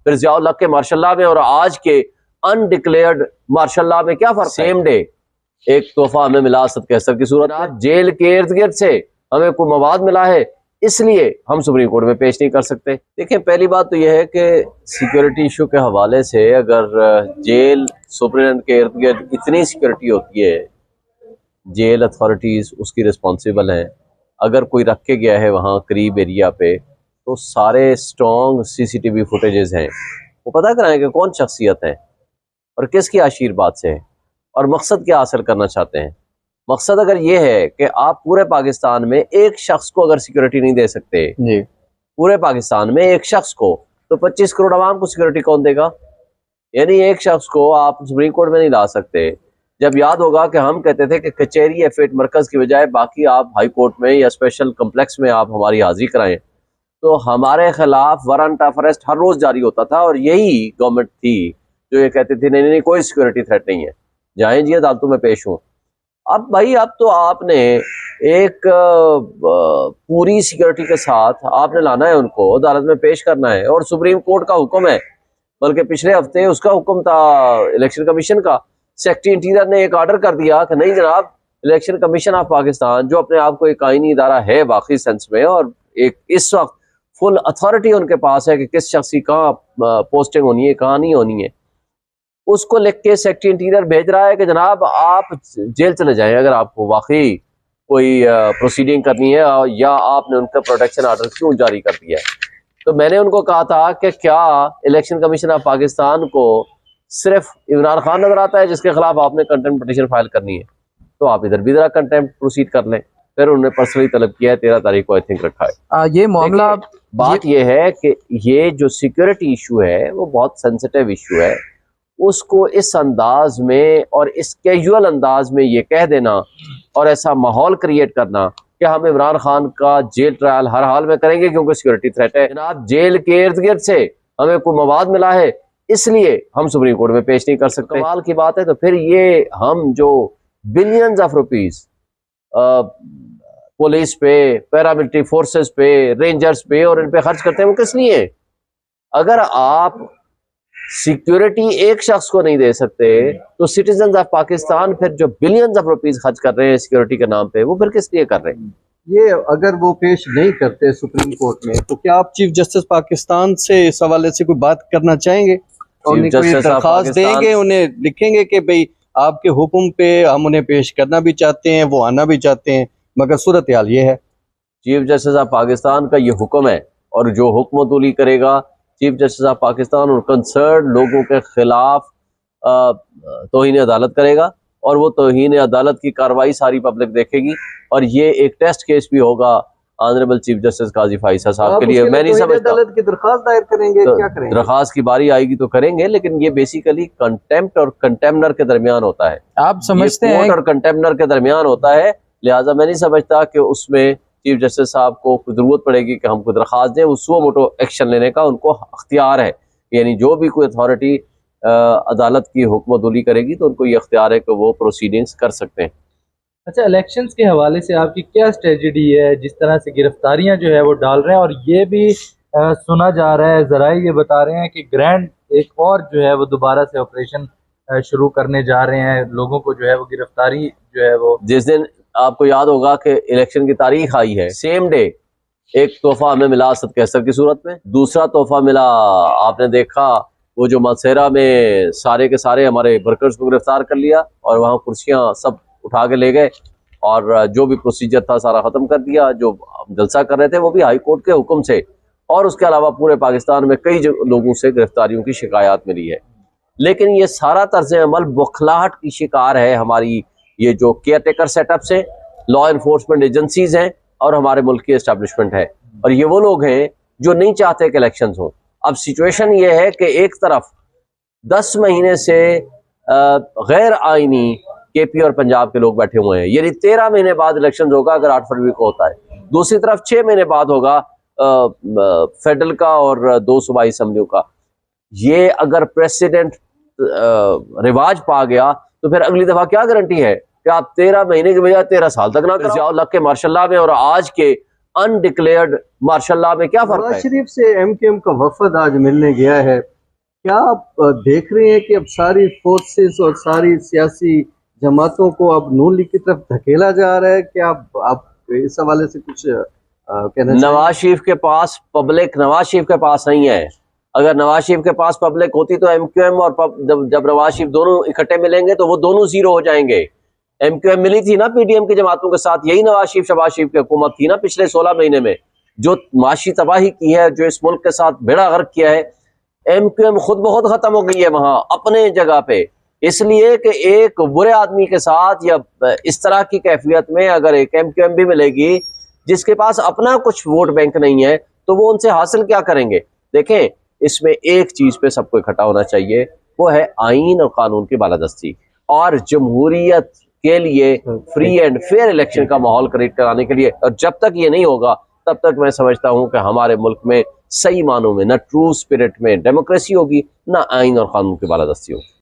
फिर ज़िया-उल हक के मार्शल लॉ में और आज के अनडिक्लेयर्ड मार्शल लॉ में क्या फर्क? सेम डे एक तोहफा हमें मिला असद कैसर की सूरत में, जेल के इर्द गिर्द से हमें कोई मवाद मिला है, इसलिए हम सुप्रीम कोर्ट में पेश नहीं कर सकते। देखिए, पहली बात तो यह है कि सिक्योरिटी इशू के हवाले से अगर जेल सुप्रीम के इर्द गिर्द इतनी सिक्योरिटी होती है, जेल अथॉरिटीज़ उसकी रिस्पॉन्सिबल हैं, अगर कोई रख के गया है वहाँ करीब एरिया पे तो सारे स्ट्रॉन्ग CCTV फुटेजेस हैं, वो पता कराएं कि कौन शख्सियत है और किसकी आशीर्वाद से है और मकसद क्या हासिल करना चाहते हैं। मकसद अगर ये है कि आप पूरे पाकिस्तान में एक शख्स को अगर सिक्योरिटी नहीं दे सकते जी, पूरे पाकिस्तान में एक शख्स को, तो 25 करोड़ आवाम को सिक्योरिटी कौन देगा? यानी एक शख्स को आप सुप्रीम कोर्ट में नहीं ला सकते। जब याद होगा कि हम कहते थे कि कचहरी F8 मरकज़ की बजाय बाकी आप हाई कोर्ट में या स्पेशल कम्प्लेक्स में आप हमारी हाजिरी कराएं, तो हमारे खिलाफ वारंट ऑफ अरेस्ट हर रोज़ जारी होता था और यही गवर्नमेंट थी जो ये कहती थी नहीं नहीं कोई सिक्योरिटी थ्रेट नहीं है, जाएं जी अदालतों में पेश हों। अब भाई अब तो आपने एक पूरी सिक्योरिटी के साथ आपने लाना है, उनको अदालत में पेश करना है और सुप्रीम कोर्ट का हुक्म है, बल्कि पिछले हफ्ते उसका हुक्म था इलेक्शन कमीशन का। सेक्रेटरी इंटीरियर ने एक ऑर्डर कर दिया कि नहीं जनाब, इलेक्शन कमीशन ऑफ पाकिस्तान जो अपने आप को एक आईनी इदारा है वाकई सेंस में और एक इस वक्त फुल अथॉरिटी उनके पास है कि किस शख्स की कहाँ पोस्टिंग होनी है कहाँ नहीं होनी है, उसको लिख के सेक्रेटरी इंटीरियर भेज रहा है कि जनाब आप जेल चले जाएं अगर आपको वाकई कोई प्रोसीडिंग करनी है या आपने उनका प्रोटेक्शन ऑर्डर क्यों जारी कर दिया है। तो मैंने उनको कहा था कि क्या इलेक्शन कमीशन ऑफ पाकिस्तान को सिर्फ इमरान खान नजर आता है जिसके खिलाफ आपने कंटेम्प्ट पिटीशन फाइल करनी है, तो आप इधर भी जरा कंटेम्प्ट प्रोसीड कर लें। फिर उन्होंने पर्सनली तलब किया है, 13 तारीख को आई थिंक रखा है। ये मामला बात ये है कि ये जो सिक्योरिटी इशू है वो बहुत सेंसिटिव इशू है, उसको इस अंदाज में और इस कैजुअल अंदाज में ये कह देना और ऐसा माहौल क्रिएट करना कि हम इमरान खान का जेल ट्रायल हर हाल में करेंगे क्योंकि सिक्योरिटी थ्रेट है, जनाब जेल के इर्द गिर्द से हमें कोई मवाद मिला है इसलिए हम सुप्रीम कोर्ट में पेश नहीं कर सकते। कमाल की बात है। तो फिर ये हम जो बिलियंस ऑफ रुपीज पुलिस पे, पैरामिलिट्री फोर्सेस पे, रेंजर्स पे और इन पे खर्च करते हैं वो किस लिए? अगर आप सिक्योरिटी एक शख्स को नहीं दे सकते तो सिटीजन ऑफ पाकिस्तान फिर जो बिलियंस ऑफ रुपीज खर्च कर रहे हैं सिक्योरिटी के नाम पे वो फिर किस लिए कर रहे हैं? ये अगर वो पेश नहीं करते सुप्रीम कोर्ट में तो क्या आप चीफ जस्टिस पाकिस्तान से इस हवाले से कोई बात करना चाहेंगे और उन्हें कोई दरखास्त देंगे, उन्हें लिखेंगे कि भाई आपके हुक्म पे हम उन्हें पेश करना भी चाहते हैं, वो आना भी चाहते हैं, मगर सूरत हाल ये है। चीफ जस्टिस ऑफ पाकिस्तान का ये हुक्म है और जो हुक्म तूली करेगा चीफ जस्टिस ऑफ पाकिस्तान और कंसर्न लोगों के खिलाफ तौहीन अदालत करेगा और वो तौहीन अदालत की कार्रवाई सारी पब्लिक देखेगी और ये एक टेस्ट केस भी होगा ऑनरेबल चीफ जस्टिस काजी फाइसा साहब के लिए। मैं नहीं समझता अदालत की दरखास्त दायर करेंगे तो क्या करेंगे? दरखास्त की बारी आएगी तो करेंगे, लेकिन ये बेसिकली कंटेम्प्ट और कंटेम्नर के दरमियान होता है। आप समझते हैं और कंटेम्नर के दरमियान होता है, लिहाजा मैं नहीं समझता कि उसमें चीफ जस्टिस साहब को जरूरत पड़ेगी कि हमको दरखास्त दें। वो सुओ मोटो एक्शन लेने का उनको अख्तियार है, यानी जो भी कोई अथॉरिटी अदालत की हुक्मतुली करेगी तो उनको ये अख्तियार है कि वो प्रोसीडिंग्स कर सकते हैं। अच्छा, इलेक्शंस के हवाले से आपकी क्या स्ट्रेटजी है? जिस तरह से गिरफ्तारियां जो है वो डाल रहे हैं और ये भी सुना जा रहा है, जराए ये बता रहे हैं कि ग्रैंड एक और जो है वो दोबारा से ऑपरेशन शुरू करने जा रहे हैं, लोगों को जो है वो गिरफ्तारी जो है वो। जिस दिन आपको याद होगा कि इलेक्शन की तारीख आई है, सेम डे एक तोहफा हमें मिला असद कैसर की सूरत में, दूसरा तोहफा मिला आपने देखा वो जो मासेरा में सारे के सारे हमारे वर्कर्स को गिरफ्तार कर लिया और वहाँ कुर्सियाँ सब उठा के ले गए और जो भी प्रोसीजर था सारा ख़त्म कर दिया। जो जलसा कर रहे थे वो भी हाई कोर्ट के हुक्म से, और उसके अलावा पूरे पाकिस्तान में कई लोगों से गिरफ्तारियों की शिकायत मिली है। लेकिन ये सारा तर्ज अमल बौखलाहट की शिकार है। हमारी ये जो केयर टेकर सेटअप्स हैं, लॉ इन्फोर्समेंट एजेंसीज हैं और हमारे मुल्क की एस्टेब्लिशमेंट है, और ये वो लोग हैं जो नहीं चाहते कि इलेक्शंस हों। अब सिचुएशन ये है कि एक तरफ 10 महीने से गैर आइनी केपी और पंजाब के लोग बैठे हुए हैं, यानी 13 महीने बाद इलेक्शन होगा अगर 8 फरवरी को होता है। दूसरी तरफ 6 महीने बाद होगा फेडरल का और 2 सूबाई असम्बलियों का। ये अगर प्रेसिडेंट रिवाज पा गया तो फिर अगली दफा क्या गारंटी है कि आप 13 महीने के बजाय 13 साल तक ना ज़िया-उल हक के मार्शल लॉ में और आज के अनडिक्लेयर्ड मार्शल लॉ में क्या फर्क है? शरीफ से एमकेएम का वफद आज मिलने गया है, क्या आप देख रहे हैं कि अब सारी फोर्सेस और सारी सियासी जमातों को अब नून लीग की तरफ धकेला जा रहा है? क्या आप इस हवाले से कुछ कहना चाहेंगे? नवाज शरीफ के पास पब्लिक नवाज शरीफ के पास नहीं है। अगर नवाज शरीफ के पास पब्लिक होती तो MQM और जब नवाज शरीफ दोनों इकट्ठे मिलेंगे तो वो दोनों जीरो हो जाएंगे। MQM मिली थी ना PDM की जमातों के साथ, यही नवाज शरीफ शहबाज शरीफ की हुकूमत थी ना पिछले 16 महीने में, जो माशी तबाही की है, जो इस मुल्क के साथ बेड़ा गर्क किया है। MQM खुद बहुत खत्म हो गई है वहां अपने जगह पे, इसलिए कि एक बुरे आदमी के साथ या इस तरह की कैफियत में अगर एक MQM भी मिलेगी जिसके पास अपना कुछ वोट बैंक नहीं है तो वो उनसे हासिल क्या करेंगे। देखें, इसमें एक चीज पे सबको इकट्ठा होना चाहिए, वो है आईन और कानून की बालादस्ती और जमहूरियत के लिए फ्री एंड फेयर इलेक्शन का माहौल क्रिएट कराने के लिए। और जब तक ये नहीं होगा तब तक मैं समझता हूं कि हमारे मुल्क में सही मानों में न ट्रू स्पिरिट में डेमोक्रेसी होगी, न आईन और कानून की बालादस्ती होगी।